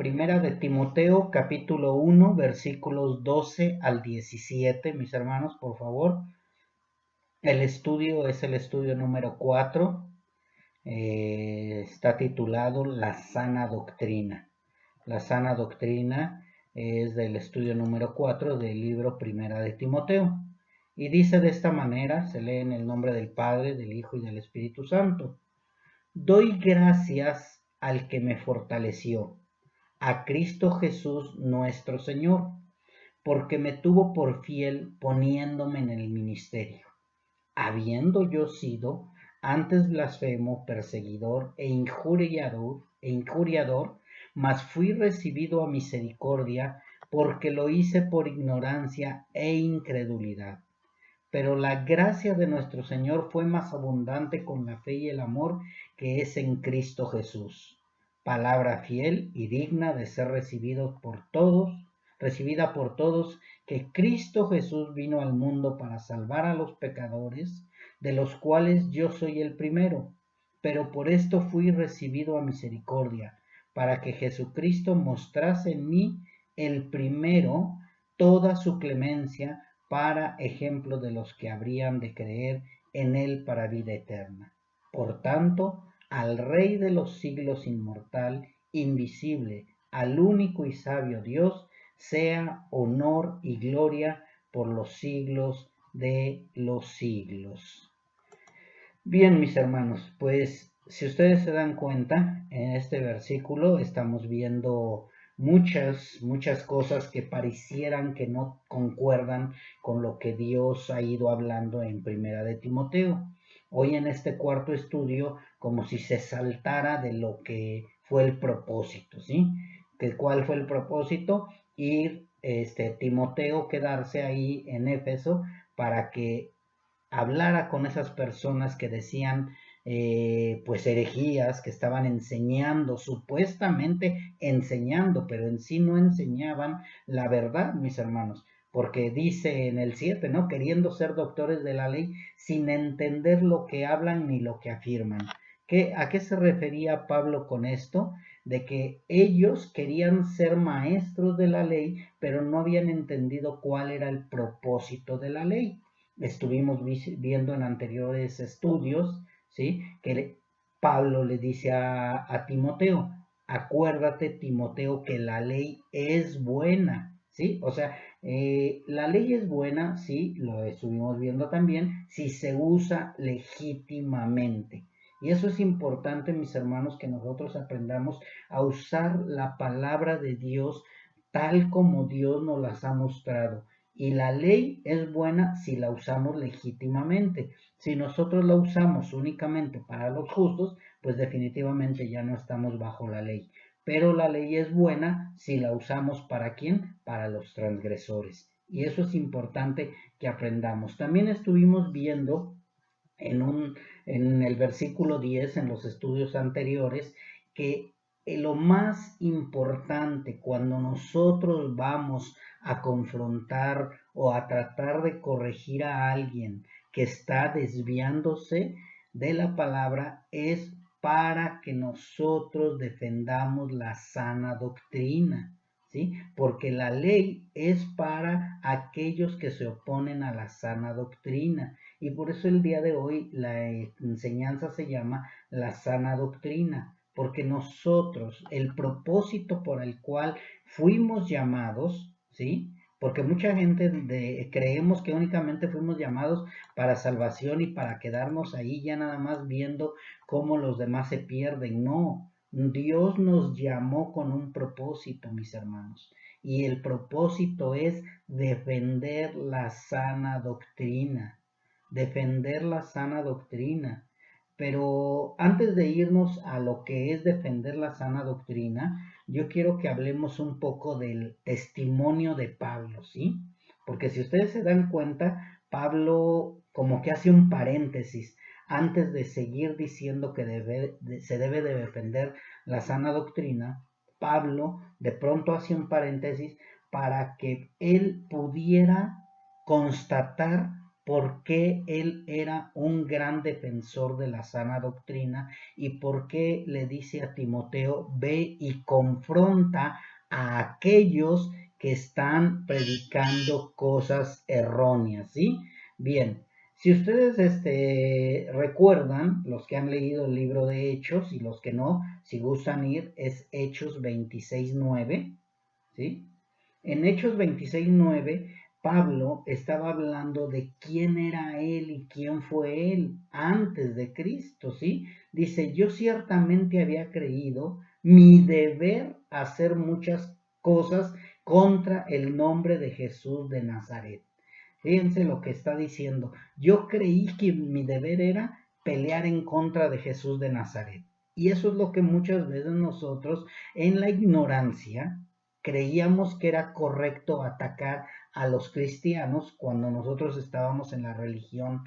Primera de Timoteo, capítulo 1, versículos 12 al 17, mis hermanos, por favor. El estudio es el estudio número 4. Está titulado La sana doctrina. La sana doctrina es del estudio número 4 del libro Primera de Timoteo. Y dice de esta manera, se lee en el nombre del Padre, del Hijo y del Espíritu Santo. Doy gracias al que me fortaleció, a Cristo Jesús nuestro Señor, porque me tuvo por fiel poniéndome en el ministerio, habiendo yo sido antes blasfemo, perseguidor e injuriador, mas fui recibido a misericordia, porque lo hice por ignorancia e incredulidad. Pero la gracia de nuestro Señor fue más abundante con la fe y el amor que es en Cristo Jesús. Palabra fiel y digna de ser recibida por todos, que Cristo Jesús vino al mundo para salvar a los pecadores, de los cuales yo soy el primero. Pero por esto fui recibido a misericordia, para que Jesucristo mostrase en mí el primero toda su clemencia, para ejemplo de los que habrían de creer en él para vida eterna. Por tanto, al Rey de los siglos inmortal, invisible, al único y sabio Dios, sea honor y gloria por los siglos de los siglos. Bien, mis hermanos, pues si ustedes se dan cuenta, en este versículo estamos viendo muchas cosas que parecieran que no concuerdan con lo que Dios ha ido hablando en Primera de Timoteo. Hoy en este cuarto estudio, como si se saltara de lo que fue el propósito, ¿sí? ¿Cuál fue el propósito? Ir, Timoteo, quedarse ahí en Éfeso para que hablara con esas personas que decían pues herejías, que estaban enseñando, supuestamente enseñando, pero en sí no enseñaban la verdad, mis hermanos, porque dice en el 7, ¿no? Queriendo ser doctores de la ley sin entender lo que hablan ni lo que afirman. ¿A qué se refería Pablo con esto? De que ellos querían ser maestros de la ley, pero no habían entendido cuál era el propósito de la ley. Estuvimos viendo en anteriores estudios, ¿sí? Que Pablo le dice a Timoteo, acuérdate, Timoteo, que la ley es buena, ¿sí? O sea, la ley es buena, sí, lo estuvimos viendo también, si se usa legítimamente. Y eso es importante, mis hermanos, que nosotros aprendamos a usar la palabra de Dios tal como Dios nos las ha mostrado. Y la ley es buena si la usamos legítimamente. Si nosotros la usamos únicamente para los justos, pues definitivamente ya no estamos bajo la ley. Pero la ley es buena si la usamos ¿para quién? Para los transgresores. Y eso es importante que aprendamos. También estuvimos viendo en el versículo 10, en los estudios anteriores, que lo más importante cuando nosotros vamos a confrontar o a tratar de corregir a alguien que está desviándose de la palabra es para que nosotros defendamos la sana doctrina, ¿sí? Porque la ley es para aquellos que se oponen a la sana doctrina. Y por eso el día de hoy la enseñanza se llama la sana doctrina, porque nosotros, el propósito por el cual fuimos llamados, ¿sí? Porque mucha gente creemos que únicamente fuimos llamados para salvación y para quedarnos ahí ya nada más viendo cómo los demás se pierden. No, Dios nos llamó con un propósito, mis hermanos. Y el propósito es defender la sana doctrina. Defender la sana doctrina. Pero antes de irnos a lo que es defender la sana doctrina, yo quiero que hablemos un poco del testimonio de Pablo, ¿sí? Porque si ustedes se dan cuenta, Pablo como que hace un paréntesis antes de seguir diciendo que se debe de defender la sana doctrina. Pablo de pronto hace un paréntesis para que él pudiera constatar por qué él era un gran defensor de la sana doctrina y por qué le dice a Timoteo, ve y confronta a aquellos que están predicando cosas erróneas, ¿sí? Bien, si ustedes recuerdan, los que han leído el libro de Hechos y los que no, si gustan ir, es Hechos 26:9, ¿sí? En Hechos 26:9, Pablo estaba hablando de quién era él y quién fue él antes de Cristo, ¿sí? Dice, yo ciertamente había creído mi deber hacer muchas cosas contra el nombre de Jesús de Nazaret. Fíjense lo que está diciendo. Yo creí que mi deber era pelear en contra de Jesús de Nazaret. Y eso es lo que muchas veces nosotros, en la ignorancia, creíamos que era correcto atacar a los cristianos cuando nosotros estábamos en la religión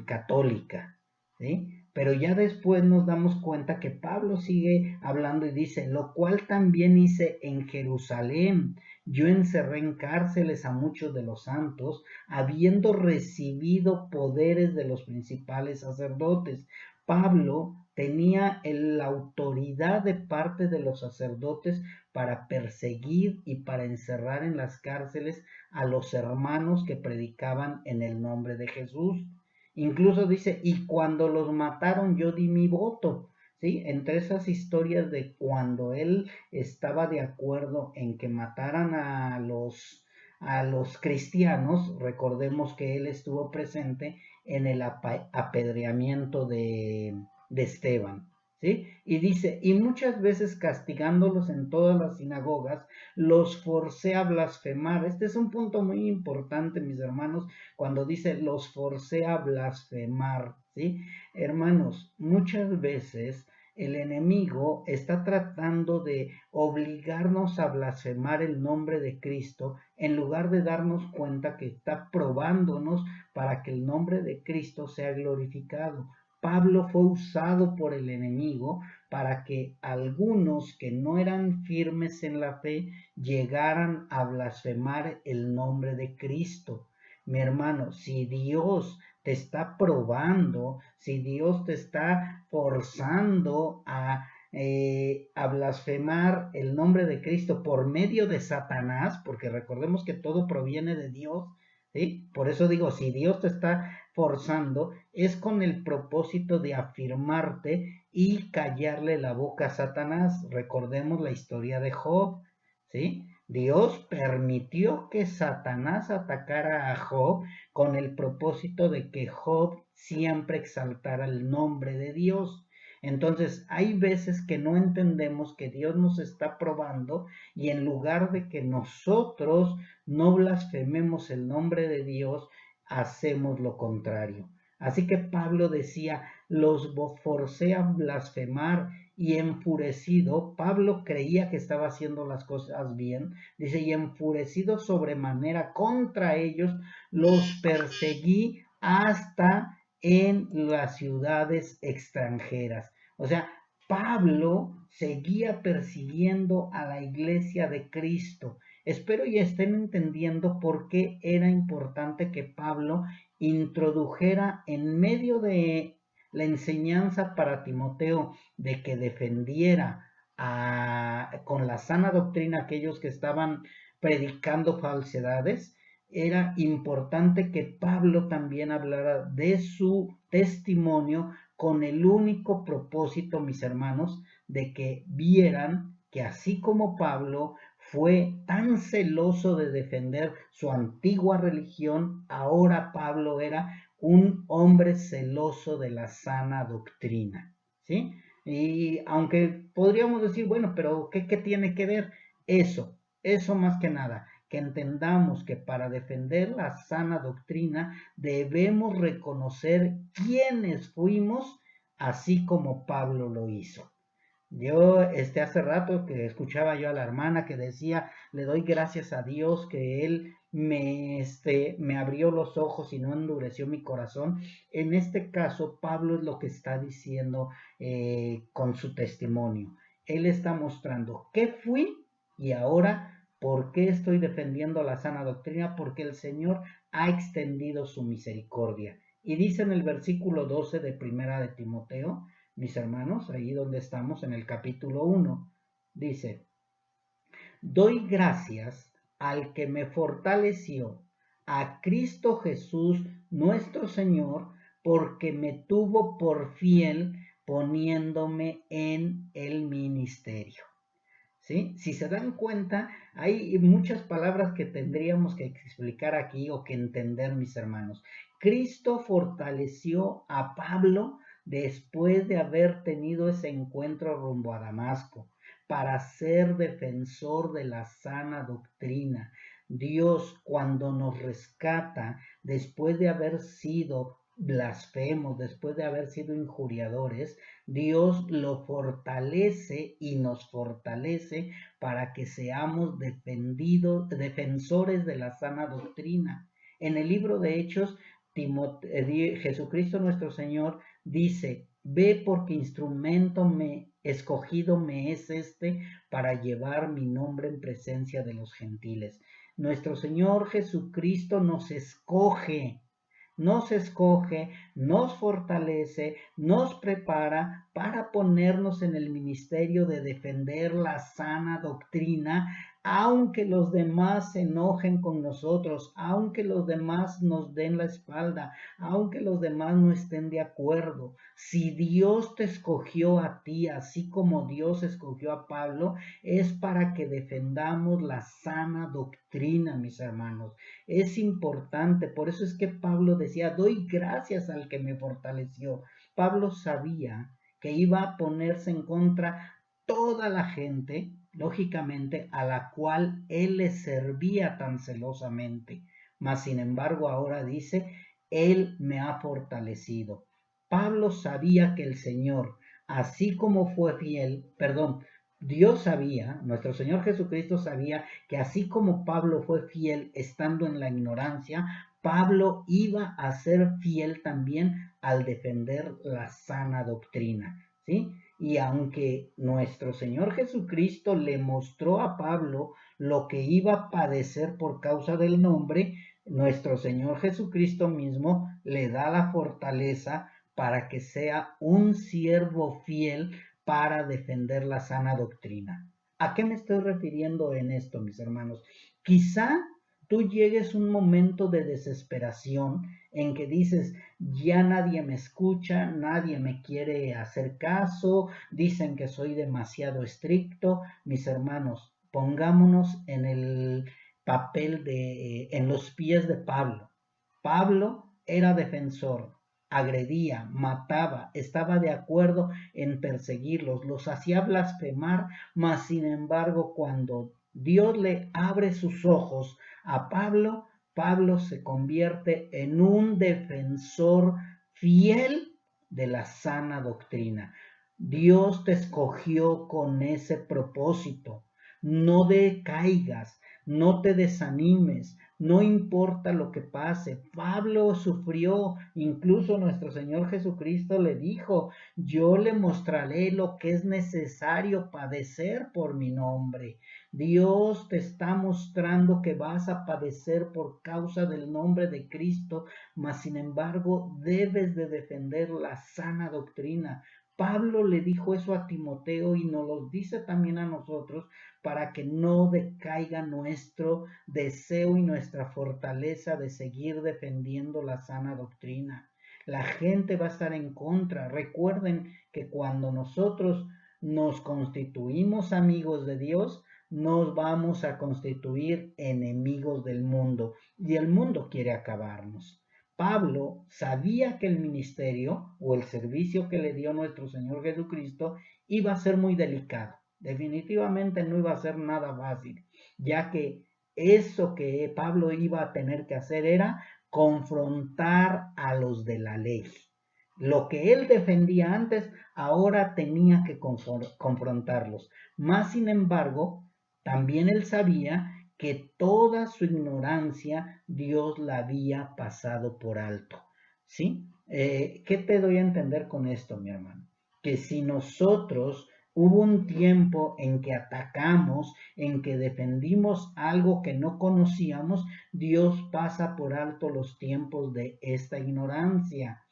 católica, ¿sí? Pero ya después nos damos cuenta que Pablo sigue hablando y dice, lo cual también hice en Jerusalén. Yo encerré en cárceles a muchos de los santos, habiendo recibido poderes de los principales sacerdotes. Pablo tenía la autoridad de parte de los sacerdotes para perseguir y para encerrar en las cárceles a los hermanos que predicaban en el nombre de Jesús. Incluso dice, y cuando los mataron yo di mi voto. ¿Sí? Entre esas historias de cuando él estaba de acuerdo en que mataran a los cristianos, recordemos que él estuvo presente en el apedreamiento de Esteban. ¿Sí? Y dice, y muchas veces castigándolos en todas las sinagogas, los forcé a blasfemar. Este es un punto muy importante, mis hermanos, cuando dice los forcé a blasfemar, ¿sí? Hermanos, muchas veces el enemigo está tratando de obligarnos a blasfemar el nombre de Cristo en lugar de darnos cuenta que está probándonos para que el nombre de Cristo sea glorificado. Pablo fue usado por el enemigo para que algunos que no eran firmes en la fe llegaran a blasfemar el nombre de Cristo. Mi hermano, si Dios te está probando, si Dios te está forzando a blasfemar el nombre de Cristo por medio de Satanás, porque recordemos que todo proviene de Dios, ¿sí? Por eso digo, si Dios te está forzando, es con el propósito de afirmarte y callarle la boca a Satanás. Recordemos la historia de Job, ¿sí? Dios permitió que Satanás atacara a Job con el propósito de que Job siempre exaltara el nombre de Dios. Entonces, hay veces que no entendemos que Dios nos está probando y en lugar de que nosotros no blasfememos el nombre de Dios, hacemos lo contrario. Así que Pablo decía, los forcé a blasfemar y enfurecido, Pablo creía que estaba haciendo las cosas bien, dice, y enfurecido sobremanera contra ellos, los perseguí hasta en las ciudades extranjeras. O sea, Pablo seguía persiguiendo a la iglesia de Cristo. Espero y estén entendiendo por qué era importante que Pablo introdujera en medio de la enseñanza para Timoteo de que defendiera con la sana doctrina aquellos que estaban predicando falsedades. Era importante que Pablo también hablara de su testimonio con el único propósito, mis hermanos, de que vieran que así como Pablo fue tan celoso de defender su antigua religión, ahora Pablo era un hombre celoso de la sana doctrina, ¿sí? Y aunque podríamos decir, bueno, pero ¿qué tiene que ver eso más que nada? Que entendamos que para defender la sana doctrina debemos reconocer quiénes fuimos, así como Pablo lo hizo. Yo, hace rato que escuchaba yo a la hermana que decía, le doy gracias a Dios que Él me abrió los ojos y no endureció mi corazón. En este caso, Pablo es lo que está diciendo con su testimonio. Él está mostrando qué fui y ahora por qué estoy defendiendo la sana doctrina, porque el Señor ha extendido su misericordia. Y dice en el versículo 12 de Primera de Timoteo, mis hermanos, ahí donde estamos en el capítulo 1, dice: doy gracias al que me fortaleció, a Cristo Jesús nuestro Señor, porque me tuvo por fiel poniéndome en el ministerio. ¿Sí? Si se dan cuenta, hay muchas palabras que tendríamos que explicar aquí o que entender, mis hermanos. Cristo fortaleció a Pablo después de haber tenido ese encuentro rumbo a Damasco para ser defensor de la sana doctrina. Dios, cuando nos rescata después de haber sido blasfemos, después de haber sido injuriadores, Dios lo fortalece y nos fortalece para que seamos defensores de la sana doctrina. En el libro de Hechos, Jesucristo nuestro Señor dice: ve porque instrumento escogido me es este para llevar mi nombre en presencia de los gentiles. Nuestro Señor Jesucristo nos escoge, nos fortalece, nos prepara para ponernos en el ministerio de defender la sana doctrina, aunque los demás se enojen con nosotros, aunque los demás nos den la espalda, aunque los demás no estén de acuerdo. Si Dios te escogió a ti, así como Dios escogió a Pablo, es para que defendamos la sana doctrina, mis hermanos. Es importante, por eso es que Pablo decía: doy gracias al que me fortaleció. Pablo sabía que iba a ponerse en contra toda la gente, lógicamente, a la cual él le servía tan celosamente. Mas, sin embargo, ahora dice: él me ha fortalecido. Pablo sabía que el Señor, así como fue fiel, Dios sabía, nuestro Señor Jesucristo sabía que así como Pablo fue fiel estando en la ignorancia, Pablo iba a ser fiel también al defender la sana doctrina, ¿sí? Y aunque nuestro Señor Jesucristo le mostró a Pablo lo que iba a padecer por causa del nombre, nuestro Señor Jesucristo mismo le da la fortaleza para que sea un siervo fiel para defender la sana doctrina. ¿A qué me estoy refiriendo en esto, mis hermanos? Quizá tú llegues a un momento de desesperación en que dices: ya nadie me escucha, nadie me quiere hacer caso, dicen que soy demasiado estricto. Mis hermanos, pongámonos en el papel en los pies de Pablo. Pablo era defensor, agredía, mataba, estaba de acuerdo en perseguirlos, los hacía blasfemar, mas sin embargo, cuando Dios le abre sus ojos a Pablo, Pablo se convierte en un defensor fiel de la sana doctrina. Dios te escogió con ese propósito. No decaigas, no te desanimes, no importa lo que pase. Pablo sufrió, incluso nuestro Señor Jesucristo le dijo: yo le mostraré lo que es necesario padecer por mi nombre. Dios te está mostrando que vas a padecer por causa del nombre de Cristo, mas sin embargo debes de defender la sana doctrina. Pablo le dijo eso a Timoteo y nos lo dice también a nosotros, para que no decaiga nuestro deseo y nuestra fortaleza de seguir defendiendo la sana doctrina. La gente va a estar en contra. Recuerden que cuando nosotros nos constituimos amigos de Dios, nos vamos a constituir enemigos del mundo, y el mundo quiere acabarnos. Pablo sabía que el ministerio o el servicio que le dio nuestro Señor Jesucristo iba a ser muy delicado. Definitivamente no iba a ser nada fácil, ya que eso que Pablo iba a tener que hacer era confrontar a los de la ley. Lo que él defendía antes, ahora tenía que confrontarlos. Más sin embargo, también él sabía que toda su ignorancia Dios la había pasado por alto. ¿Sí? ¿Qué te doy a entender con esto, mi hermano? Que si nosotros Hubo un tiempo en que atacamos, en que defendimos algo que no conocíamos. Dios pasa por alto los tiempos de esta ignorancia.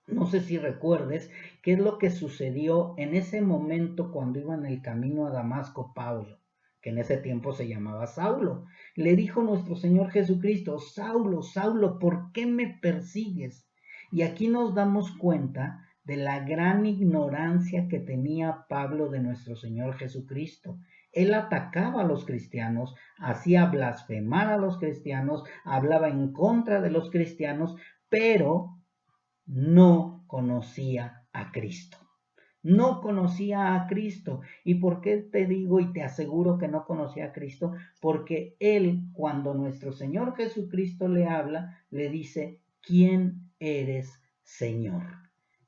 No sé si recuerdes qué es lo que sucedió en ese momento cuando iba en el camino a Damasco Pablo, que en ese tiempo se llamaba Saulo. Le dijo nuestro Señor Jesucristo: Saulo, Saulo, ¿por qué me persigues? Y aquí nos damos cuenta de la gran ignorancia que tenía Pablo de nuestro Señor Jesucristo. Él atacaba a los cristianos, hacía blasfemar a los cristianos, hablaba en contra de los cristianos, pero no conocía a Cristo. No conocía a Cristo. ¿Y por qué te digo y te aseguro que no conocía a Cristo? Porque él, cuando nuestro Señor Jesucristo le habla, le dice: ¿quién eres, Señor?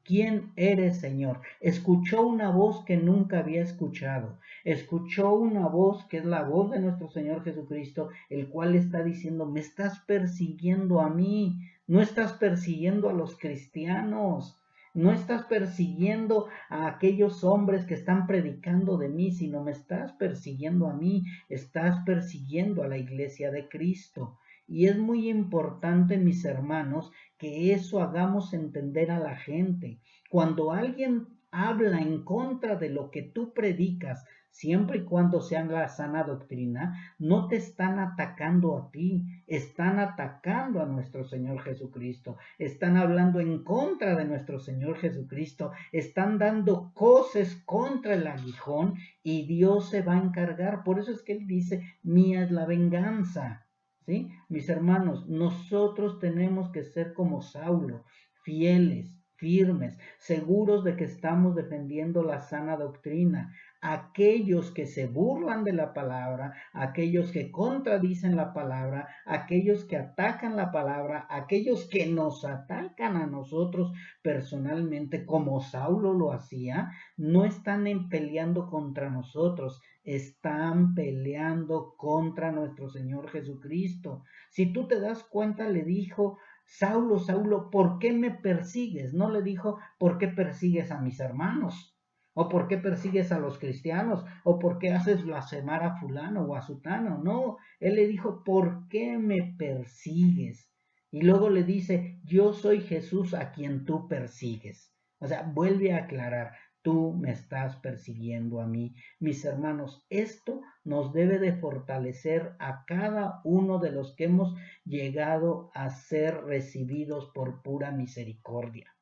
¿Quién eres, Señor? Escuchó una voz que nunca había escuchado. Escuchó una voz que es la voz de nuestro Señor Jesucristo, el cual está diciendo: me estás persiguiendo a mí, no estás persiguiendo a los cristianos. No estás persiguiendo a aquellos hombres que están predicando de mí, sino me estás persiguiendo a mí, estás persiguiendo a la iglesia de Cristo. Y es muy importante, mis hermanos, que eso hagamos entender a la gente. Cuando alguien habla en contra de lo que tú predicas, siempre y cuando sea la sana doctrina, no te están atacando a ti, están atacando a nuestro Señor Jesucristo, están hablando en contra de nuestro Señor Jesucristo, están dando coces contra el aguijón y Dios se va a encargar. Por eso es que Él dice: mía es la venganza. ¿Sí? Mis hermanos, nosotros tenemos que ser como Saulo, fieles, firmes, seguros de que estamos defendiendo la sana doctrina. Aquellos que se burlan de la palabra, aquellos que contradicen la palabra, aquellos que atacan la palabra, aquellos que nos atacan a nosotros personalmente, como Saulo lo hacía, no están peleando contra nosotros, están peleando contra nuestro Señor Jesucristo. Si tú te das cuenta, le dijo: Saulo, Saulo, ¿por qué me persigues? No le dijo: ¿por qué persigues a mis hermanos? ¿O por qué persigues a los cristianos? ¿O por qué haces blasfemar a fulano o a sutano? No, él le dijo: ¿por qué me persigues? Y luego le dice: yo soy Jesús a quien tú persigues. O sea, vuelve a aclarar: tú me estás persiguiendo a mí. Mis hermanos, esto nos debe de fortalecer a cada uno de los que hemos llegado a ser recibidos por pura misericordia.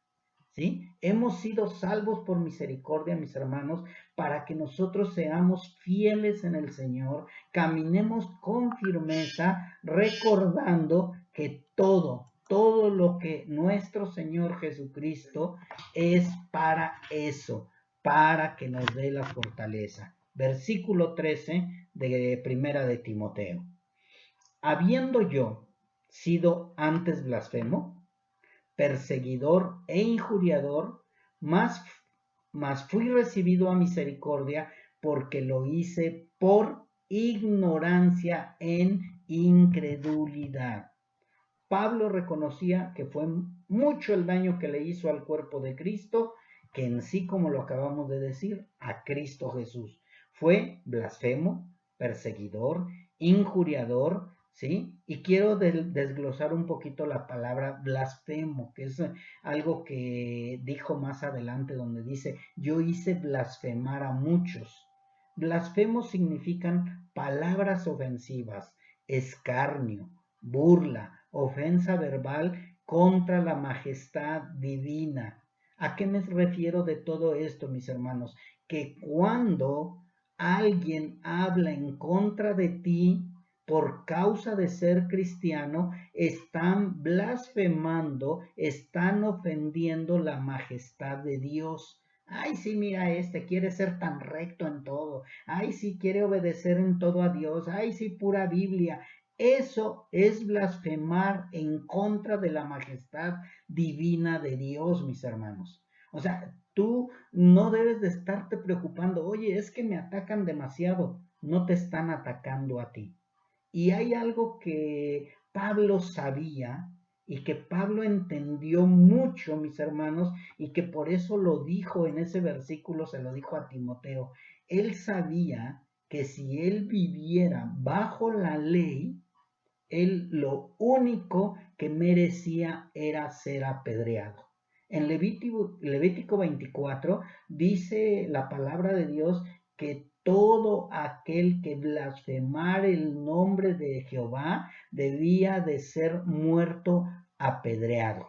¿Sí? Hemos sido salvos por misericordia, mis hermanos, para que nosotros seamos fieles en el Señor, caminemos con firmeza, recordando que todo lo que nuestro Señor Jesucristo es para eso, para que nos dé la fortaleza. Versículo 13 de Primera de Timoteo. Habiendo yo sido antes blasfemo, perseguidor e injuriador, mas fui recibido a misericordia, porque lo hice por ignorancia en incredulidad. Pablo reconocía que fue mucho el daño que le hizo al cuerpo de Cristo, que en sí, como lo acabamos de decir, a Cristo Jesús. Fue blasfemo, perseguidor, injuriador, ¿sí? Y quiero desglosar un poquito la palabra blasfemo, que es algo que dijo más adelante, donde dice: yo hice blasfemar a muchos. Blasfemos significan palabras ofensivas, escarnio, burla, ofensa verbal contra la majestad divina. ¿A qué me refiero de todo esto, mis hermanos? Que cuando alguien habla en contra de ti por causa de ser cristiano, están blasfemando, están ofendiendo la majestad de Dios. Ay, sí, mira, quiere ser tan recto en todo. Ay, sí, quiere obedecer en todo a Dios. Ay, sí, pura Biblia. Eso es blasfemar en contra de la majestad divina de Dios, mis hermanos. O sea, tú no debes de estarte preocupando: oye, es que me atacan demasiado. No te están atacando a ti. Y hay algo que Pablo sabía, y que Pablo entendió mucho, mis hermanos, y que por eso lo dijo en ese versículo, se lo dijo a Timoteo. Él sabía que si él viviera bajo la ley, él lo único que merecía era ser apedreado. En Levítico 24 dice la palabra de Dios que todo aquel que blasfemara el nombre de Jehová debía de ser muerto apedreado.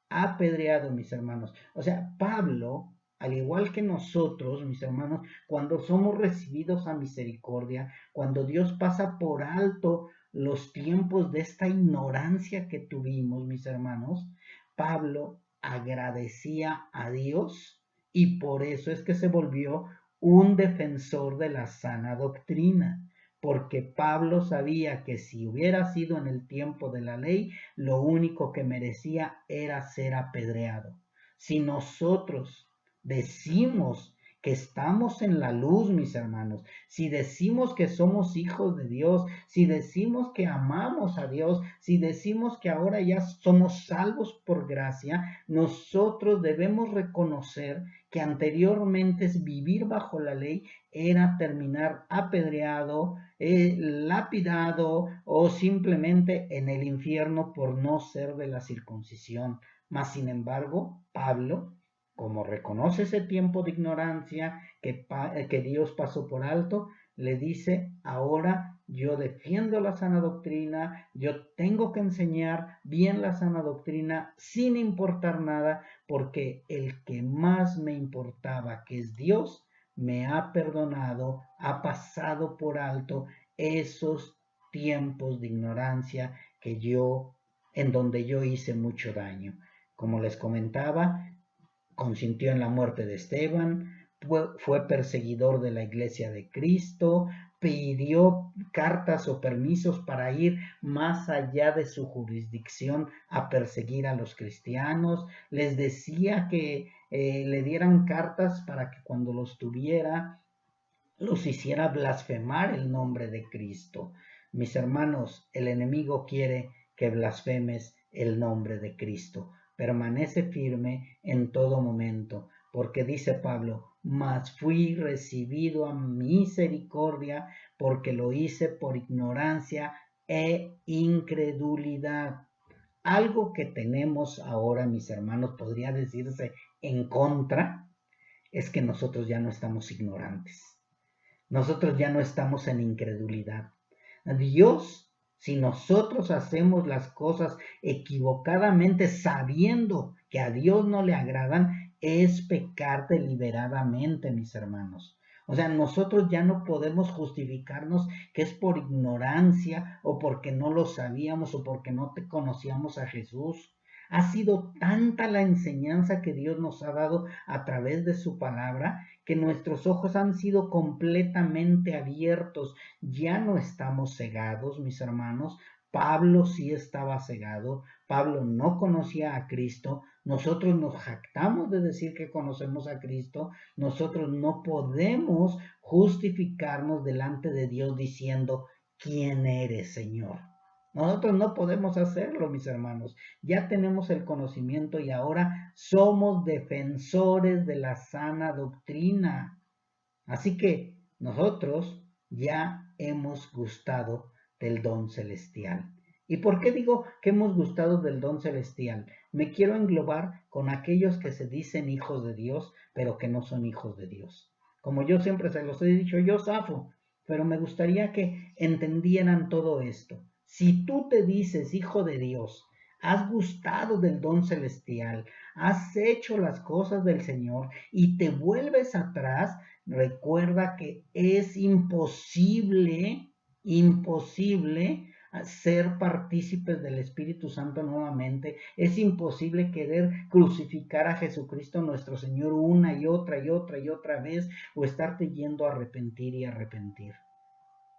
Apedreado, mis hermanos. O sea, Pablo, al igual que nosotros, mis hermanos, cuando somos recibidos a misericordia, cuando Dios pasa por alto los tiempos de esta ignorancia que tuvimos, mis hermanos, Pablo agradecía a Dios y por eso es que se volvió un defensor de la sana doctrina, porque Pablo sabía que si hubiera sido en el tiempo de la ley, lo único que merecía era ser apedreado. Si nosotros decimos que estamos en la luz, mis hermanos, si decimos que somos hijos de Dios, si decimos que amamos a Dios, si decimos que ahora ya somos salvos por gracia, nosotros debemos reconocer que anteriormente vivir bajo la ley era terminar apedreado, lapidado o simplemente en el infierno por no ser de la circuncisión. Mas, sin embargo, Pablo, como reconoce ese tiempo de ignorancia que Dios pasó por alto, le dice, ahora yo defiendo la sana doctrina, yo tengo que enseñar bien la sana doctrina sin importar nada, porque el que más me importaba, que es Dios, me ha perdonado, ha pasado por alto esos tiempos de ignorancia en donde yo hice mucho daño. Como les comentaba, consintió en la muerte de Esteban, fue perseguidor de la iglesia de Cristo, pidió cartas o permisos para ir más allá de su jurisdicción a perseguir a los cristianos, les decía que le dieran cartas para que cuando los tuviera, los hiciera blasfemar el nombre de Cristo. Mis hermanos, el enemigo quiere que blasfemes el nombre de Cristo. Permanece firme en todo momento, porque dice Pablo, mas fui recibido a misericordia porque lo hice por ignorancia e incredulidad. Algo que tenemos ahora, mis hermanos, podría decirse en contra, es que nosotros ya no estamos ignorantes. Nosotros ya no estamos en incredulidad. Dios, si nosotros hacemos las cosas equivocadamente sabiendo que a Dios no le agradan, es pecar deliberadamente, mis hermanos. O sea, nosotros ya no podemos justificarnos que es por ignorancia o porque no lo sabíamos o porque no te conocíamos a Jesús. Ha sido tanta la enseñanza que Dios nos ha dado a través de su palabra que nuestros ojos han sido completamente abiertos. Ya no estamos cegados, mis hermanos. Pablo sí estaba cegado. Pablo no conocía a Cristo. Nosotros nos jactamos de decir que conocemos a Cristo. Nosotros no podemos justificarnos delante de Dios diciendo, ¿quién eres, Señor? Nosotros no podemos hacerlo, mis hermanos. Ya tenemos el conocimiento y ahora somos defensores de la sana doctrina. Así que nosotros ya hemos gustado del don celestial. ¿Y por qué digo que hemos gustado del don celestial? Me quiero englobar con aquellos que se dicen hijos de Dios, pero que no son hijos de Dios. Como yo siempre se los he dicho, yo zafo, pero me gustaría que entendieran todo esto. Si tú te dices hijo de Dios, has gustado del don celestial, has hecho las cosas del Señor y te vuelves atrás, recuerda que es imposible ser partícipes del Espíritu Santo nuevamente. Es imposible querer crucificar a Jesucristo nuestro Señor una y otra y otra y otra vez o estarte yendo a arrepentir y arrepentir.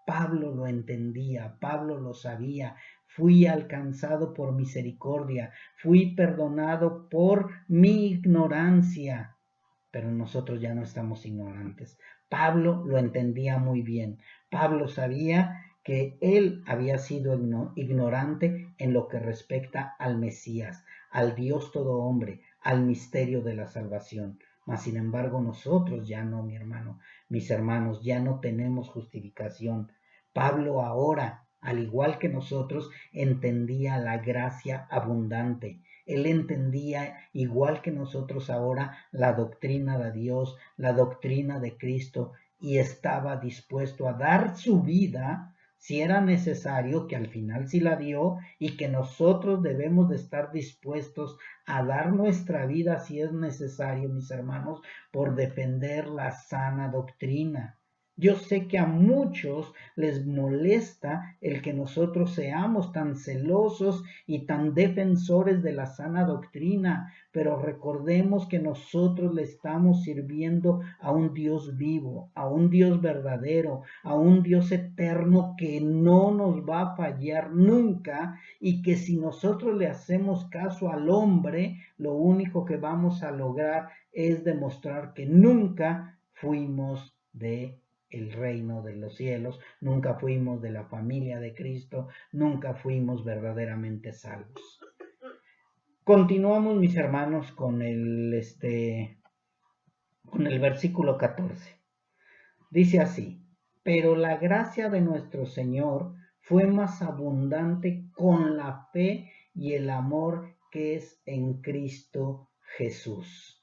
Pablo lo entendía, Pablo lo sabía. Fui alcanzado por misericordia, fui perdonado por mi ignorancia, pero nosotros ya no estamos ignorantes. Pablo lo entendía muy bien. Pablo sabía que él había sido ignorante en lo que respecta al Mesías, al Dios todo hombre, al misterio de la salvación. Mas sin embargo nosotros ya no, mi hermano, mis hermanos, ya no tenemos justificación. Pablo ahora, al igual que nosotros, entendía la gracia abundante. Él entendía, igual que nosotros ahora, la doctrina de Dios, la doctrina de Cristo, y estaba dispuesto a dar su vida si era necesario, que al final sí la dio, y que nosotros debemos de estar dispuestos a dar nuestra vida si es necesario, mis hermanos, por defender la sana doctrina. Yo sé que a muchos les molesta el que nosotros seamos tan celosos y tan defensores de la sana doctrina, pero recordemos que nosotros le estamos sirviendo a un Dios vivo, a un Dios verdadero, a un Dios eterno que no nos va a fallar nunca, y que si nosotros le hacemos caso al hombre, lo único que vamos a lograr es demostrar que nunca fuimos de el reino de los cielos, nunca fuimos de la familia de Cristo, nunca fuimos verdaderamente salvos. Continuamos, mis hermanos, con el versículo 14. Dice así: pero la gracia de nuestro Señor fue más abundante con la fe y el amor que es en Cristo Jesús.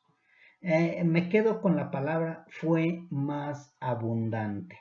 Me quedo con la palabra fue más abundante.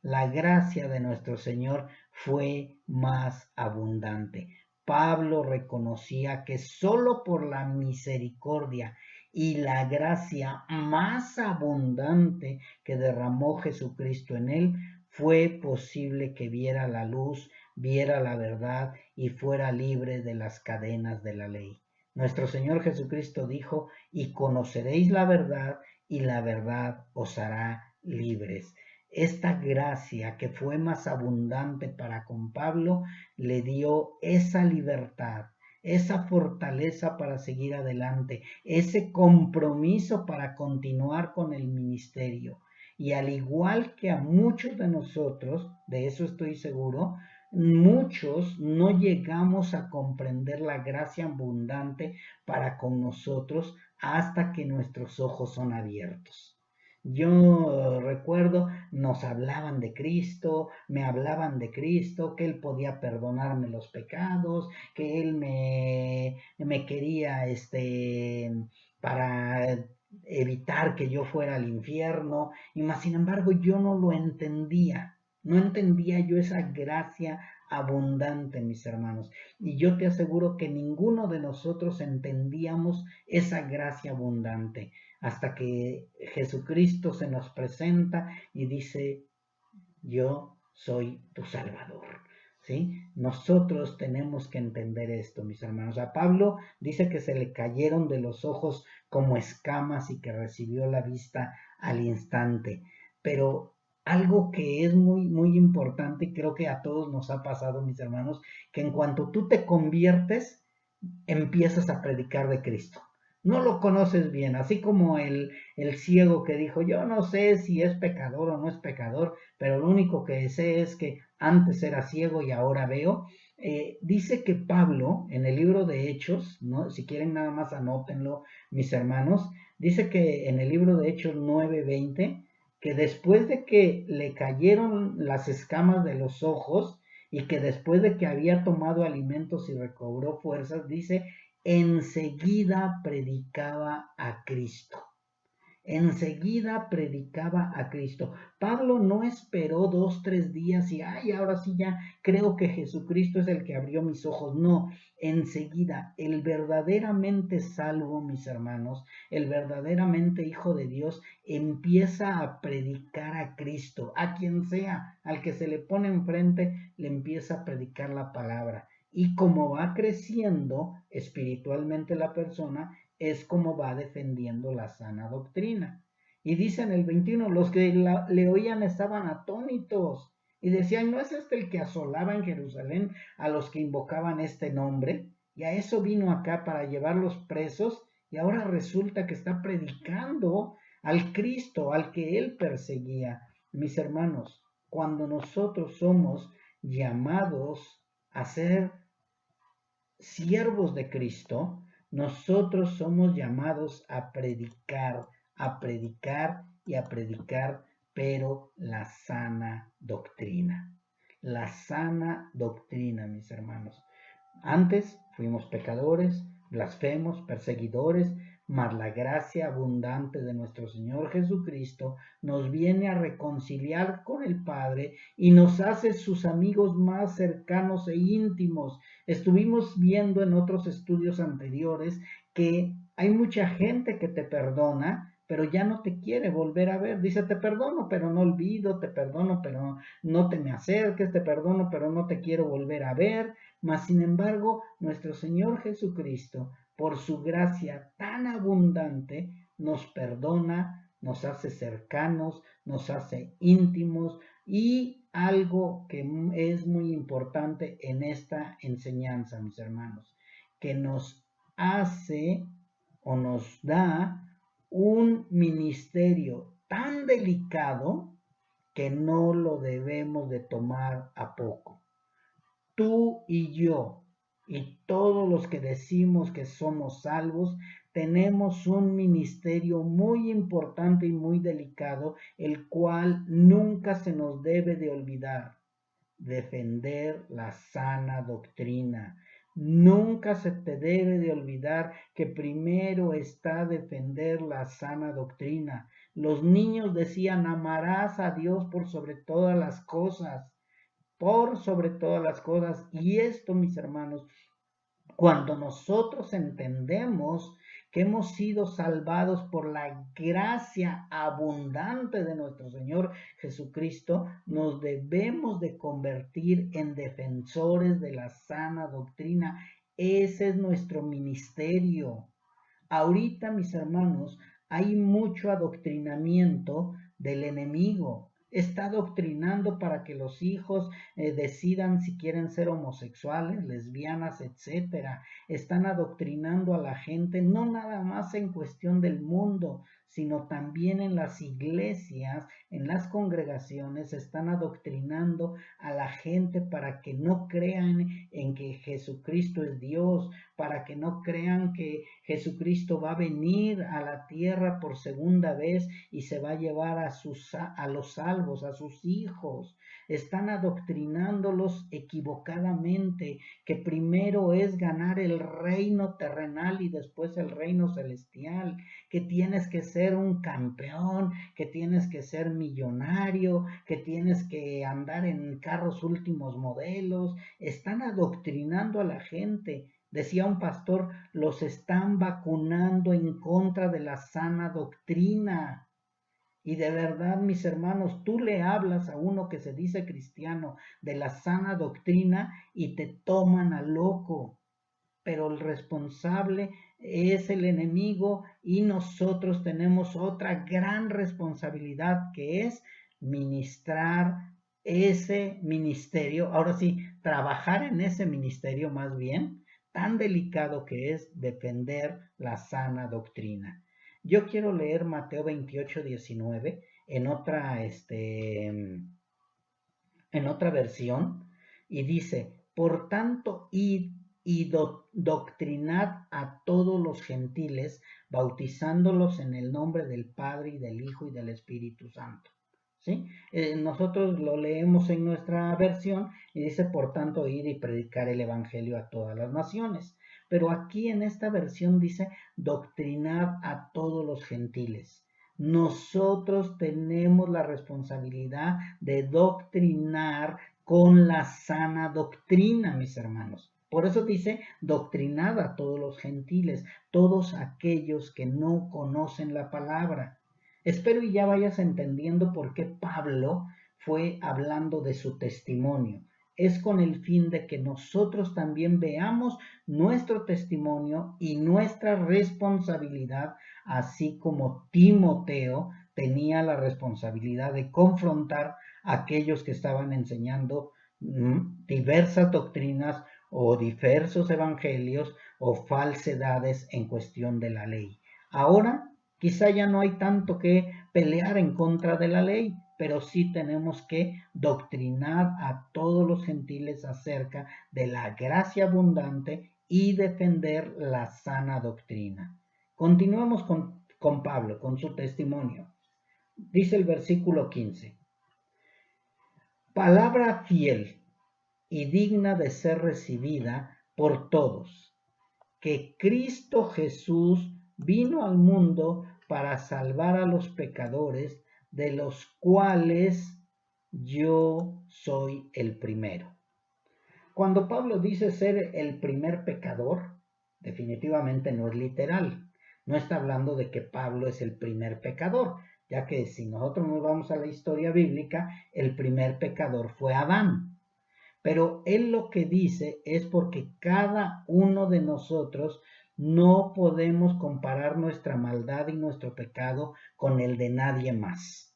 La gracia de nuestro Señor fue más abundante. Pablo reconocía que sólo por la misericordia y la gracia más abundante que derramó Jesucristo en él, fue posible que viera la luz, viera la verdad y fuera libre de las cadenas de la ley. Nuestro Señor Jesucristo dijo: y conoceréis la verdad, y la verdad os hará libres. Esta gracia que fue más abundante para con Pablo le dio esa libertad, esa fortaleza para seguir adelante, ese compromiso para continuar con el ministerio. Y al igual que a muchos de nosotros, de eso estoy seguro, muchos no llegamos a comprender la gracia abundante para con nosotros hasta que nuestros ojos son abiertos. Yo recuerdo, nos hablaban de Cristo, me hablaban de Cristo, que Él podía perdonarme los pecados, que Él me quería para evitar que yo fuera al infierno, y más sin embargo yo no lo entendía. No entendía yo esa gracia abundante, mis hermanos. Y yo te aseguro que ninguno de nosotros entendíamos esa gracia abundante hasta que Jesucristo se nos presenta y dice: yo soy tu Salvador. ¿Sí? Nosotros tenemos que entender esto, mis hermanos. A Pablo dice que se le cayeron de los ojos como escamas y que recibió la vista al instante. Pero algo que es muy, muy importante, y creo que a todos nos ha pasado, mis hermanos, que en cuanto tú te conviertes, empiezas a predicar de Cristo. No lo conoces bien, así como el ciego que dijo: yo no sé si es pecador o no es pecador, pero lo único que sé es que antes era ciego y ahora veo. Dice que Pablo, en el libro de Hechos, ¿no? Si quieren nada más anótenlo, mis hermanos, dice que en el libro de Hechos 9:20, que después de que le cayeron las escamas de los ojos y que después de que había tomado alimentos y recobró fuerzas, dice: enseguida predicaba a Cristo. Enseguida predicaba a Cristo. Pablo no esperó 2, 3 días y ahora sí ya creo que Jesucristo es el que abrió mis ojos. No, enseguida el verdaderamente salvo, mis hermanos, el verdaderamente hijo de Dios, empieza a predicar a Cristo, a quien sea, al que se le pone enfrente, le empieza a predicar la palabra. Y como va creciendo espiritualmente la persona, es como va defendiendo la sana doctrina. Y dice en el 21, los que le oían estaban atónitos y decían: ¿no es este el que asolaba en Jerusalén a los que invocaban este nombre? Y a eso vino acá, para llevarlos presos, y ahora resulta que está predicando al Cristo, al que él perseguía. Mis hermanos, cuando nosotros somos llamados a ser siervos de Cristo, nosotros somos llamados a predicar y a predicar, pero la sana doctrina. La sana doctrina, mis hermanos. Antes fuimos pecadores, blasfemos, perseguidores, mas la gracia abundante de nuestro Señor Jesucristo nos viene a reconciliar con el Padre y nos hace sus amigos más cercanos e íntimos. Estuvimos viendo en otros estudios anteriores que hay mucha gente que te perdona, pero ya no te quiere volver a ver. Dice, te perdono, pero no olvido, te perdono, pero no te me acerques, te perdono, pero no te quiero volver a ver. Mas, sin embargo, nuestro Señor Jesucristo, por su gracia tan abundante, nos perdona, nos hace cercanos, nos hace íntimos y algo que es muy importante en esta enseñanza, mis hermanos, que nos hace o nos da un ministerio tan delicado que no lo debemos de tomar a poco. Tú y yo y todos los que decimos que somos salvos, tenemos un ministerio muy importante y muy delicado, el cual nunca se nos debe de olvidar: defender la sana doctrina. Nunca se te debe de olvidar que primero está defender la sana doctrina. Los niños decían, amarás a Dios por sobre todas las cosas, por sobre todas las cosas. Y esto, mis hermanos, cuando nosotros entendemos que hemos sido salvados por la gracia abundante de nuestro Señor Jesucristo, nos debemos de convertir en defensores de la sana doctrina. Ese es nuestro ministerio. Ahorita, mis hermanos, hay mucho adoctrinamiento del enemigo. Está adoctrinando para que los hijos decidan si quieren ser homosexuales, lesbianas, etcétera. Están adoctrinando a la gente, no nada más en cuestión del mundo, sino también en las iglesias, en las congregaciones. Están adoctrinando a la gente para que no crean en que Jesucristo es Dios, para que no crean que Jesucristo va a venir a la tierra por segunda vez y se va a llevar a los salvos, a sus hijos. Están adoctrinándolos equivocadamente, que primero es ganar el reino terrenal y después el reino celestial, que tienes que ser un campeón, que tienes que ser millonario, que tienes que andar en carros últimos modelos. Están adoctrinando a la gente. Decía un pastor, los están vacunando en contra de la sana doctrina. Y de verdad, mis hermanos, tú le hablas a uno que se dice cristiano de la sana doctrina y te toman a loco. Pero el responsable es el enemigo y nosotros tenemos otra gran responsabilidad, que es ministrar ese ministerio. Ahora sí, trabajar en ese ministerio más bien, tan delicado que es defender la sana doctrina. Yo quiero leer Mateo 28:19 en otra versión, y dice, por tanto, id y doctrinad a todos los gentiles, bautizándolos en el nombre del Padre y del Hijo y del Espíritu Santo. ¿Sí? Nosotros lo leemos en nuestra versión y dice, por tanto, ir y predicar el Evangelio a todas las naciones. Pero aquí en esta versión dice, doctrinad a todos los gentiles. Nosotros tenemos la responsabilidad de doctrinar con la sana doctrina, mis hermanos. Por eso dice, doctrinad a todos los gentiles, todos aquellos que no conocen la palabra. Espero y ya vayas entendiendo por qué Pablo fue hablando de su testimonio. Es con el fin de que nosotros también veamos nuestro testimonio y nuestra responsabilidad, así como Timoteo tenía la responsabilidad de confrontar a aquellos que estaban enseñando diversas doctrinas o diversos evangelios o falsedades en cuestión de la ley. Ahora quizá ya no hay tanto que pelear en contra de la ley, pero sí tenemos que doctrinar a todos los gentiles acerca de la gracia abundante y defender la sana doctrina. Continuemos con Pablo, con su testimonio. Dice el versículo 15: palabra fiel y digna de ser recibida por todos, que Cristo Jesús vino al mundo para salvar a los pecadores, de los cuales yo soy el primero. Cuando Pablo dice ser el primer pecador, definitivamente no es literal. No está hablando de que Pablo es el primer pecador, ya que si nosotros nos vamos a la historia bíblica, el primer pecador fue Adán. Pero él lo que dice es porque cada uno de nosotros no podemos comparar nuestra maldad y nuestro pecado con el de nadie más.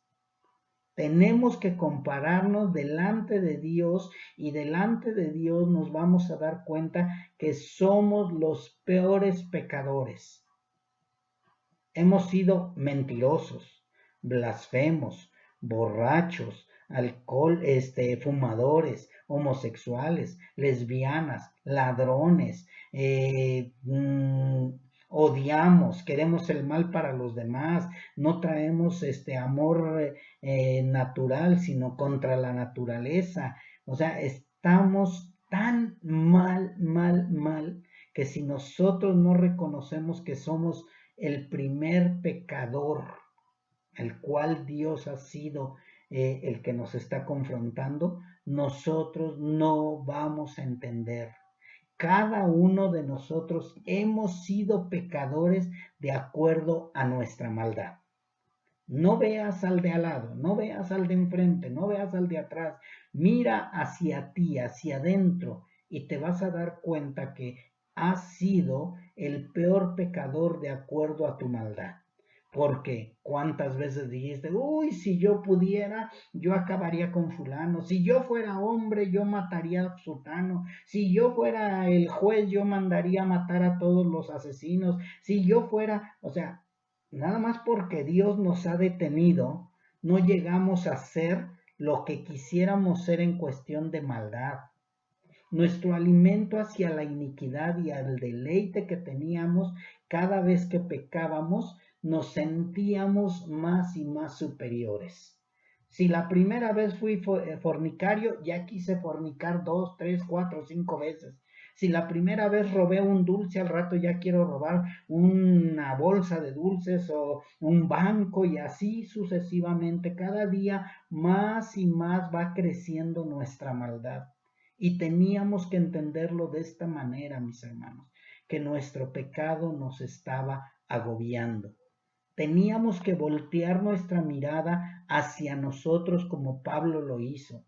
Tenemos que compararnos delante de Dios, y delante de Dios nos vamos a dar cuenta que somos los peores pecadores. Hemos sido mentirosos, blasfemos, borrachos, fumadores, homosexuales, lesbianas, ladrones, odiamos, queremos el mal para los demás, no traemos amor natural, sino contra la naturaleza. O sea, estamos tan mal, que si nosotros no reconocemos que somos el primer pecador, el cual Dios ha sido el que nos está confrontando, nosotros no vamos a entender. Cada uno de nosotros hemos sido pecadores de acuerdo a nuestra maldad. No veas al de al lado, no veas al de enfrente, no veas al de atrás. Mira hacia ti, hacia adentro, y te vas a dar cuenta que has sido el peor pecador de acuerdo a tu maldad. Porque cuántas veces dijiste, uy, si yo pudiera, yo acabaría con fulano. Si yo fuera hombre, yo mataría a sutano. Si yo fuera el juez, yo mandaría matar a todos los asesinos. Si yo fuera, o sea, nada más porque Dios nos ha detenido, no llegamos a ser lo que quisiéramos ser en cuestión de maldad. Nuestro alimento hacia la iniquidad y al deleite que teníamos cada vez que pecábamos, nos sentíamos más y más superiores. Si la primera vez fui fornicario, ya quise fornicar 2, 3, 4, 5 veces. Si la primera vez robé un dulce, al rato ya quiero robar una bolsa de dulces o un banco, y así sucesivamente. Cada día más y más va creciendo nuestra maldad. Y teníamos que entenderlo de esta manera, mis hermanos, que nuestro pecado nos estaba agobiando. Teníamos que voltear nuestra mirada hacia nosotros como Pablo lo hizo.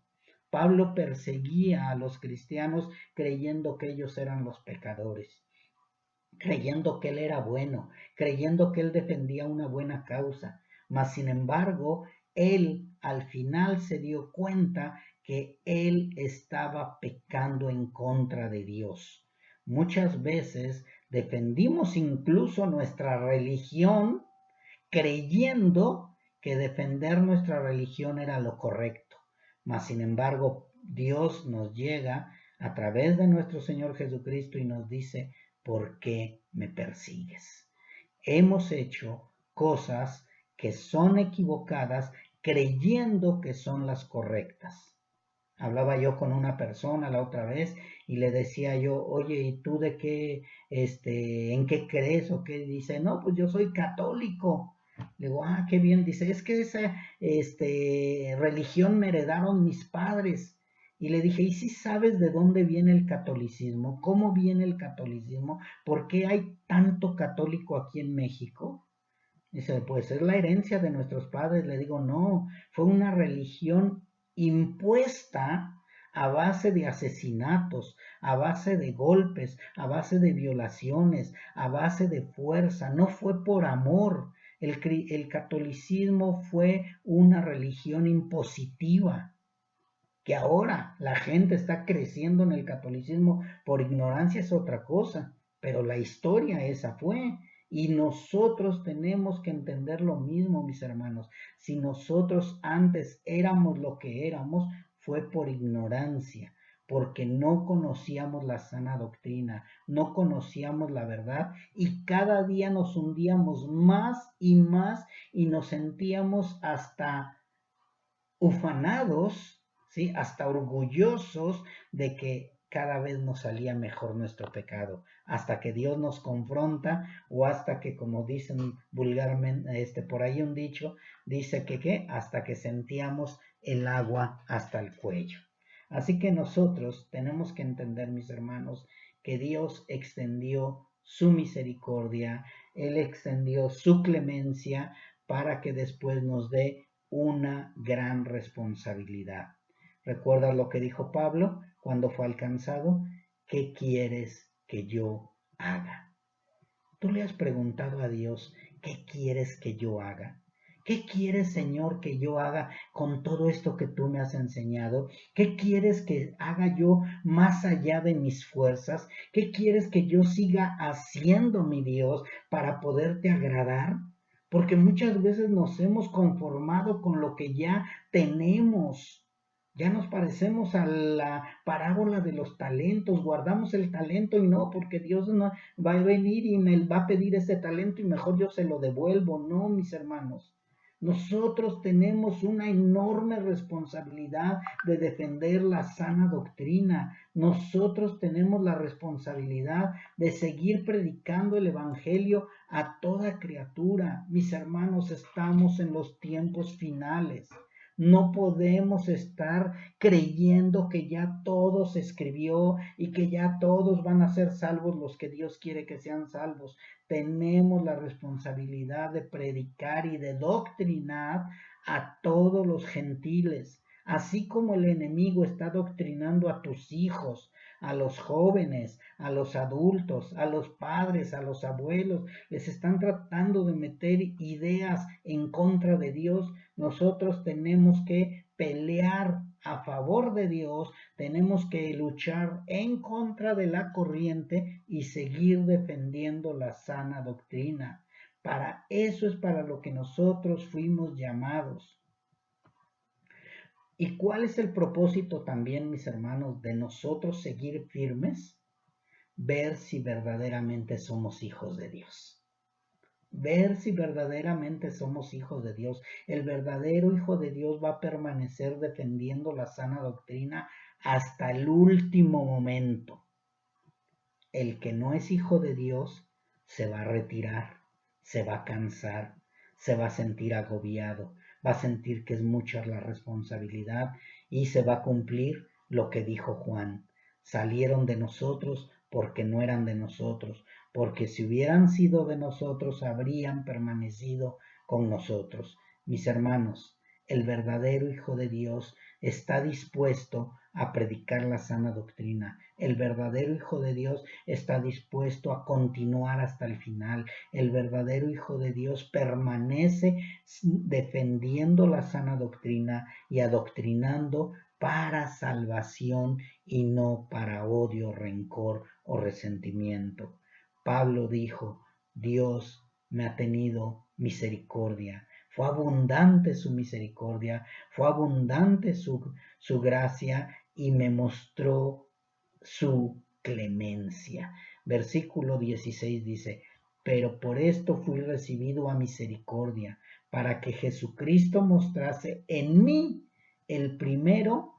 Pablo perseguía a los cristianos creyendo que ellos eran los pecadores, creyendo que él era bueno, creyendo que él defendía una buena causa. Mas, sin embargo, él al final se dio cuenta que él estaba pecando en contra de Dios. Muchas veces defendimos incluso nuestra religión creyendo que defender nuestra religión era lo correcto. Mas, sin embargo, Dios nos llega a través de nuestro Señor Jesucristo y nos dice, ¿por qué me persigues? Hemos hecho cosas que son equivocadas creyendo que son las correctas. Hablaba yo con una persona la otra vez y le decía yo, oye, ¿y tú de qué, en qué crees o qué? Dice, no, pues yo soy católico. Le digo, ah, qué bien. Dice, es que esa, religión me heredaron mis padres. Y le dije, ¿y si sabes de dónde viene el catolicismo? ¿Cómo viene el catolicismo? ¿Por qué hay tanto católico aquí en México? Dice, pues es la herencia de nuestros padres. Le digo, no, fue una religión impuesta a base de asesinatos, a base de golpes, a base de violaciones, a base de fuerza. No fue por amor. El catolicismo fue una religión impositiva, que ahora la gente está creciendo en el catolicismo por ignorancia es otra cosa, pero la historia esa fue. Y nosotros tenemos que entender lo mismo, mis hermanos. Si nosotros antes éramos lo que éramos, fue por ignorancia, porque no conocíamos la sana doctrina, no conocíamos la verdad y cada día nos hundíamos más y nos sentíamos hasta ufanados, ¿sí? Hasta orgullosos de que cada vez nos salía mejor nuestro pecado, hasta que Dios nos confronta o hasta que, como dicen vulgarmente, por ahí un dicho, dice que ¿qué? Hasta que sentíamos el agua hasta el cuello. Así que nosotros tenemos que entender, mis hermanos, que Dios extendió su misericordia, Él extendió su clemencia para que después nos dé una gran responsabilidad. ¿Recuerdas lo que dijo Pablo cuando fue alcanzado? ¿Qué quieres que yo haga? ¿Tú le has preguntado a Dios, qué quieres que yo haga? ¿Qué quieres, Señor, que yo haga con todo esto que tú me has enseñado? ¿Qué quieres que haga yo más allá de mis fuerzas? ¿Qué quieres que yo siga haciendo, mi Dios, para poderte agradar? Porque muchas veces nos hemos conformado con lo que ya tenemos. Ya nos parecemos a la parábola de los talentos, guardamos el talento y no, porque Dios no va a venir y me va a pedir ese talento y mejor yo se lo devuelvo. No, mis hermanos. Nosotros tenemos una enorme responsabilidad de defender la sana doctrina. Nosotros tenemos la responsabilidad de seguir predicando el Evangelio a toda criatura. Mis hermanos, estamos en los tiempos finales. No podemos estar creyendo que ya todo se escribió y que ya todos van a ser salvos los que Dios quiere que sean salvos. Tenemos la responsabilidad de predicar y de doctrinar a todos los gentiles, así como el enemigo está doctrinando a tus hijos, a los jóvenes, a los adultos, a los padres, a los abuelos, les están tratando de meter ideas en contra de Dios. Nosotros tenemos que pelear a favor de Dios, tenemos que luchar en contra de la corriente y seguir defendiendo la sana doctrina. Para eso es para lo que nosotros fuimos llamados. ¿Y cuál es el propósito también, mis hermanos, de nosotros seguir firmes? Ver si verdaderamente somos hijos de Dios. Ver si verdaderamente somos hijos de Dios. El verdadero hijo de Dios va a permanecer defendiendo la sana doctrina hasta el último momento. El que no es hijo de Dios se va a retirar, se va a cansar, se va a sentir agobiado, va a sentir que es mucha la responsabilidad y se va a cumplir lo que dijo Juan. Salieron de nosotros porque no eran de nosotros, porque si hubieran sido de nosotros habrían permanecido con nosotros. Mis hermanos, el verdadero Hijo de Dios está dispuesto a predicar la sana doctrina. El verdadero Hijo de Dios está dispuesto a continuar hasta el final. El verdadero Hijo de Dios permanece defendiendo la sana doctrina y adoctrinando para salvación y no para odio, rencor o resentimiento. Pablo dijo, Dios me ha tenido misericordia. Fue abundante su misericordia, fue abundante su gracia y me mostró su clemencia. Versículo 16 dice, pero por esto fui recibido a misericordia, para que Jesucristo mostrase en mí el primero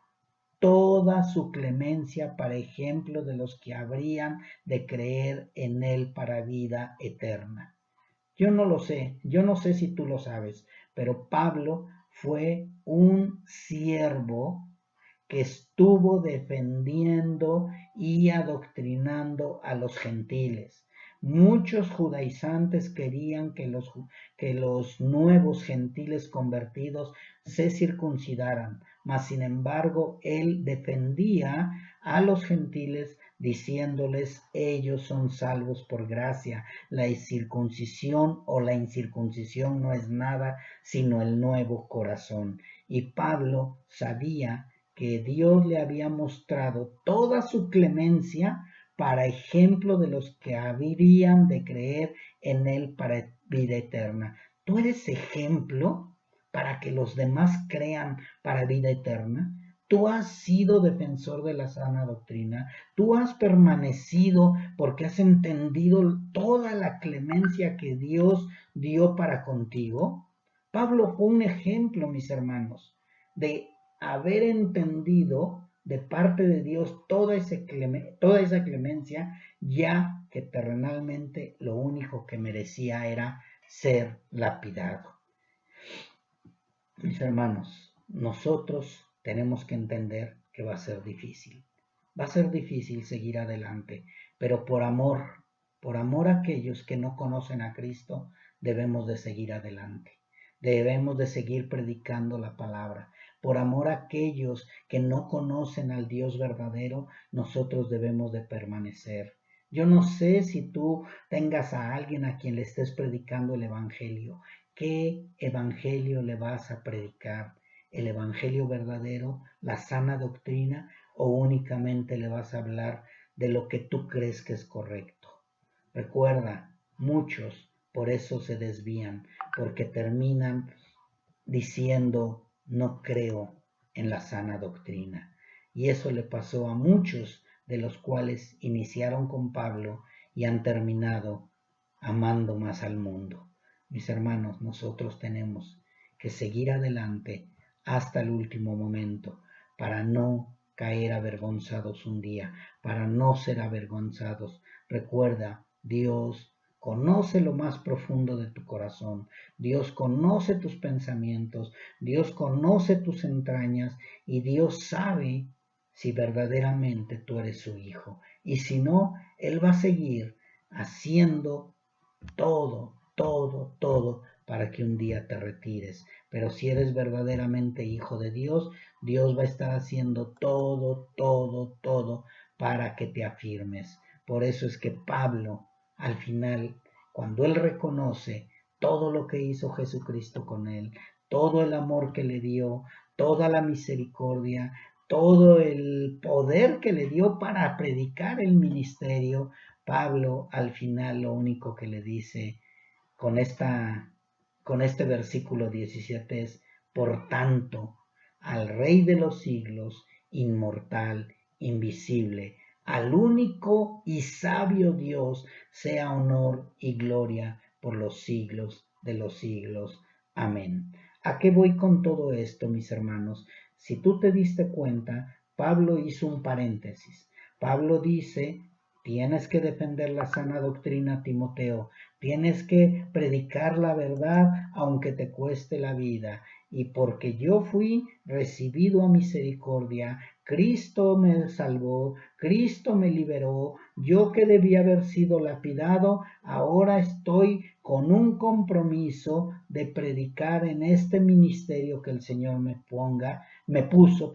toda su clemencia para ejemplo de los que habrían de creer en él para vida eterna. Yo no lo sé, yo no sé si tú lo sabes, pero Pablo fue un siervo que estuvo defendiendo y adoctrinando a los gentiles. Muchos judaizantes querían que los nuevos gentiles convertidos se circuncidaran, mas sin embargo él defendía a los gentiles diciéndoles ellos son salvos por gracia. La circuncisión o la incircuncisión no es nada sino el nuevo corazón. Y Pablo sabía que Dios le había mostrado toda su clemencia para ejemplo de los que habrían de creer en él para vida eterna. ¿Tú eres ejemplo para que los demás crean para vida eterna? Tú has sido defensor de la sana doctrina, tú has permanecido porque has entendido toda la clemencia que Dios dio para contigo. Pablo fue un ejemplo, mis hermanos, de haber entendido de parte de Dios toda esa clemencia, ya que terrenalmente lo único que merecía era ser lapidado. Mis hermanos, nosotros tenemos que entender que va a ser difícil. Va a ser difícil seguir adelante, pero por amor a aquellos que no conocen a Cristo, debemos de seguir adelante. Debemos de seguir predicando la palabra. Por amor a aquellos que no conocen al Dios verdadero, nosotros debemos de permanecer. Yo no sé si tú tengas a alguien a quien le estés predicando el Evangelio. ¿Qué evangelio le vas a predicar? ¿El evangelio verdadero, la sana doctrina, o únicamente le vas a hablar de lo que tú crees que es correcto? Recuerda, muchos por eso se desvían, porque terminan diciendo no creo en la sana doctrina. Y eso le pasó a muchos de los cuales iniciaron con Pablo y han terminado amando más al mundo. Mis hermanos, nosotros tenemos que seguir adelante hasta el último momento para no caer avergonzados un día, para no ser avergonzados. Recuerda, Dios conoce lo más profundo de tu corazón. Dios conoce tus pensamientos. Dios conoce tus entrañas y Dios sabe si verdaderamente tú eres su hijo. Y si no, Él va a seguir haciendo todo para que un día te retires. Pero si eres verdaderamente hijo de Dios, Dios va a estar haciendo todo para que te afirmes. Por eso es que Pablo, al final, cuando él reconoce todo lo que hizo Jesucristo con él, todo el amor que le dio, toda la misericordia, todo el poder que le dio para predicar el ministerio, Pablo al final lo único que le dice con este versículo 17 es: por tanto, al Rey de los siglos, inmortal, invisible, al único y sabio Dios, sea honor y gloria por los siglos de los siglos. Amén. ¿A qué voy con todo esto, mis hermanos? Si tú te diste cuenta, Pablo hizo un paréntesis. Pablo dice: tienes que defender la sana doctrina, Timoteo. Tienes que predicar la verdad aunque te cueste la vida. Y porque yo fui recibido a misericordia, Cristo me salvó, Cristo me liberó, yo que debía haber sido lapidado, ahora estoy con un compromiso de predicar en este ministerio que el Señor me puso,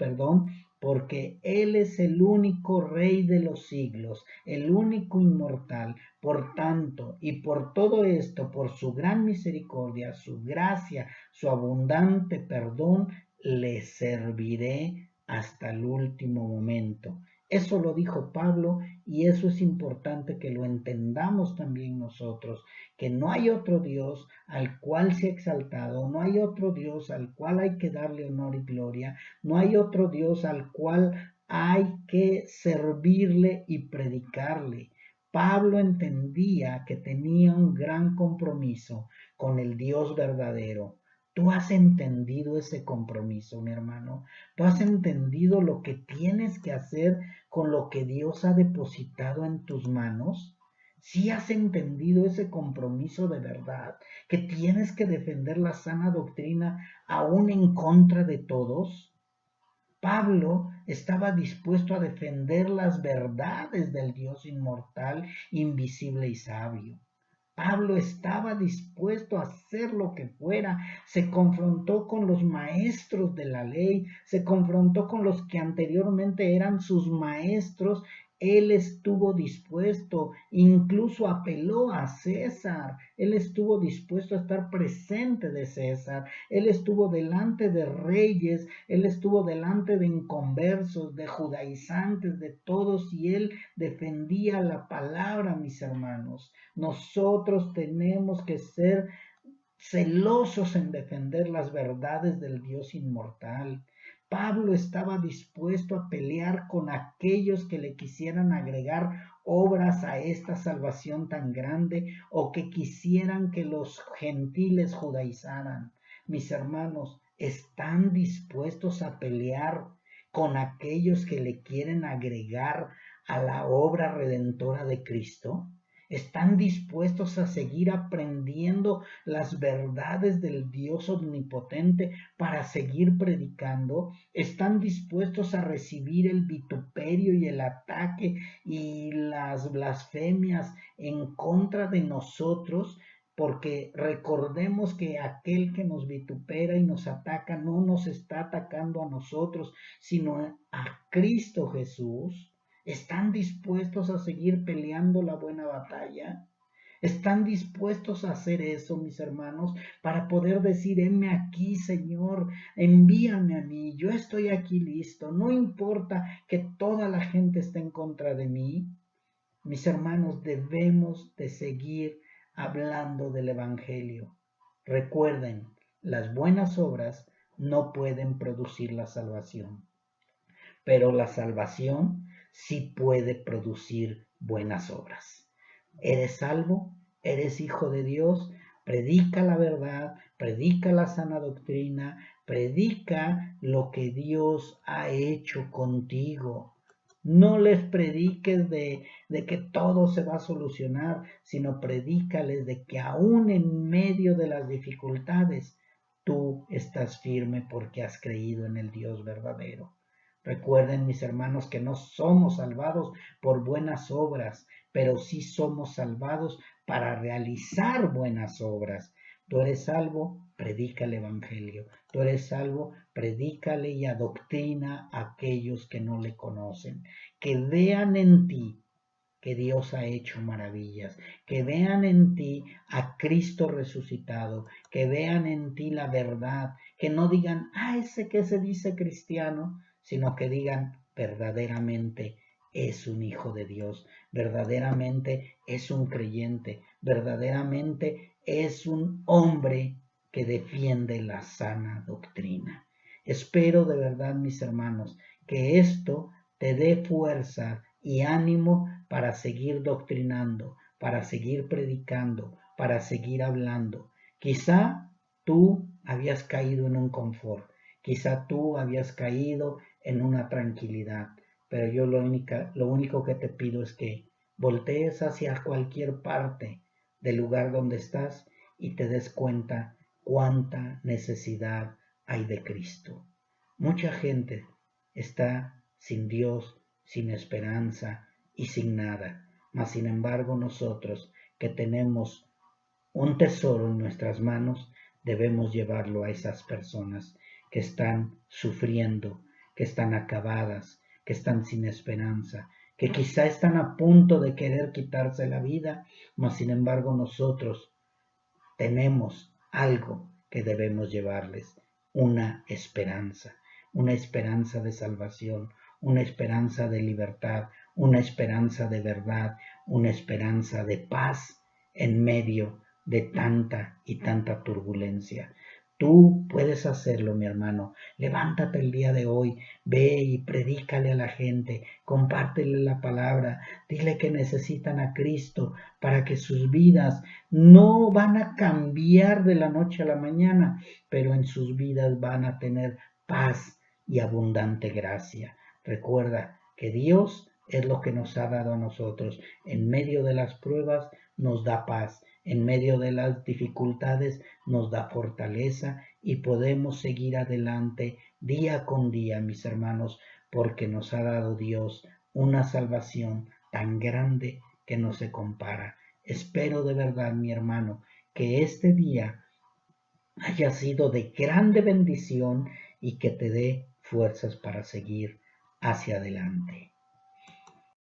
porque Él es el único Rey de los siglos, el único inmortal. Por tanto, y por todo esto, por su gran misericordia, su gracia, su abundante perdón, le serviré hasta el último momento. Eso lo dijo Pablo y eso es importante que lo entendamos también nosotros, que no hay otro Dios al cual se ha exaltado, no hay otro Dios al cual hay que darle honor y gloria, no hay otro Dios al cual hay que servirle y predicarle. Pablo entendía que tenía un gran compromiso con el Dios verdadero. ¿Tú has entendido ese compromiso, mi hermano? ¿Tú has entendido lo que tienes que hacer con lo que Dios ha depositado en tus manos? ¿Sí has entendido ese compromiso de verdad? ¿Que tienes que defender la sana doctrina aún en contra de todos? Pablo estaba dispuesto a defender las verdades del Dios inmortal, invisible y sabio. Pablo estaba dispuesto a hacer lo que fuera, se confrontó con los maestros de la ley, se confrontó con los que anteriormente eran sus maestros Él estuvo dispuesto, incluso apeló a César. Él estuvo dispuesto a estar presente de César. Él estuvo delante de reyes, él estuvo delante de inconversos, de judaizantes, de todos, y él defendía la palabra, mis hermanos. Nosotros tenemos que ser celosos en defender las verdades del Dios inmortal. Pablo estaba dispuesto a pelear con aquellos que le quisieran agregar obras a esta salvación tan grande o que quisieran que los gentiles judaizaran. Mis hermanos, ¿están dispuestos a pelear con aquellos que le quieren agregar a la obra redentora de Cristo? ¿Están dispuestos a seguir aprendiendo las verdades del Dios omnipotente para seguir predicando? ¿Están dispuestos a recibir el vituperio y el ataque y las blasfemias en contra de nosotros? Porque recordemos que aquel que nos vitupera y nos ataca no nos está atacando a nosotros, sino a Cristo Jesús. ¿Están dispuestos a seguir peleando la buena batalla? ¿Están dispuestos a hacer eso, mis hermanos, para poder decir, heme aquí, Señor, envíame a mí, yo estoy aquí listo, no importa que toda la gente esté en contra de mí? Mis hermanos, debemos de seguir hablando del Evangelio. Recuerden, las buenas obras no pueden producir la salvación, pero la salvación sí puede producir buenas obras. ¿Eres salvo? ¿Eres hijo de Dios? Predica la verdad, predica la sana doctrina, predica lo que Dios ha hecho contigo. No les prediques de que todo se va a solucionar, sino predícales de que aún en medio de las dificultades, tú estás firme porque has creído en el Dios verdadero. Recuerden, mis hermanos, que no somos salvados por buenas obras, pero sí somos salvados para realizar buenas obras. Tú eres salvo, predica el Evangelio. Tú eres salvo, predícale y adoctrina a aquellos que no le conocen. Que vean en ti que Dios ha hecho maravillas, que vean en ti a Cristo resucitado, que vean en ti la verdad, que no digan, ese que se dice cristiano, sino que digan, verdaderamente es un hijo de Dios, verdaderamente es un creyente, verdaderamente es un hombre que defiende la sana doctrina. Espero de verdad, mis hermanos, que esto te dé fuerza y ánimo para seguir doctrinando, para seguir predicando, para seguir hablando. Quizá tú habías caído en un confort, quizá tú habías caído en una tranquilidad, pero yo lo único que te pido es que voltees hacia cualquier parte del lugar donde estás y te des cuenta cuánta necesidad hay de Cristo. Mucha gente está sin Dios, sin esperanza y sin nada, mas sin embargo nosotros que tenemos un tesoro en nuestras manos, debemos llevarlo a esas personas que están sufriendo, que están acabadas, que están sin esperanza, que quizá están a punto de querer quitarse la vida, mas sin embargo nosotros tenemos algo que debemos llevarles, una esperanza de salvación, una esperanza de libertad, una esperanza de verdad, una esperanza de paz en medio de tanta y tanta turbulencia. Tú puedes hacerlo, mi hermano. Levántate el día de hoy, ve y predícale a la gente, compártele la palabra, dile que necesitan a Cristo para que sus vidas no van a cambiar de la noche a la mañana, pero en sus vidas van a tener paz y abundante gracia. Recuerda que Dios es lo que nos ha dado a nosotros. En medio de las pruebas nos da paz. En medio de las dificultades nos da fortaleza y podemos seguir adelante día con día, mis hermanos, porque nos ha dado Dios una salvación tan grande que no se compara. Espero de verdad, mi hermano, que este día haya sido de grande bendición y que te dé fuerzas para seguir hacia adelante.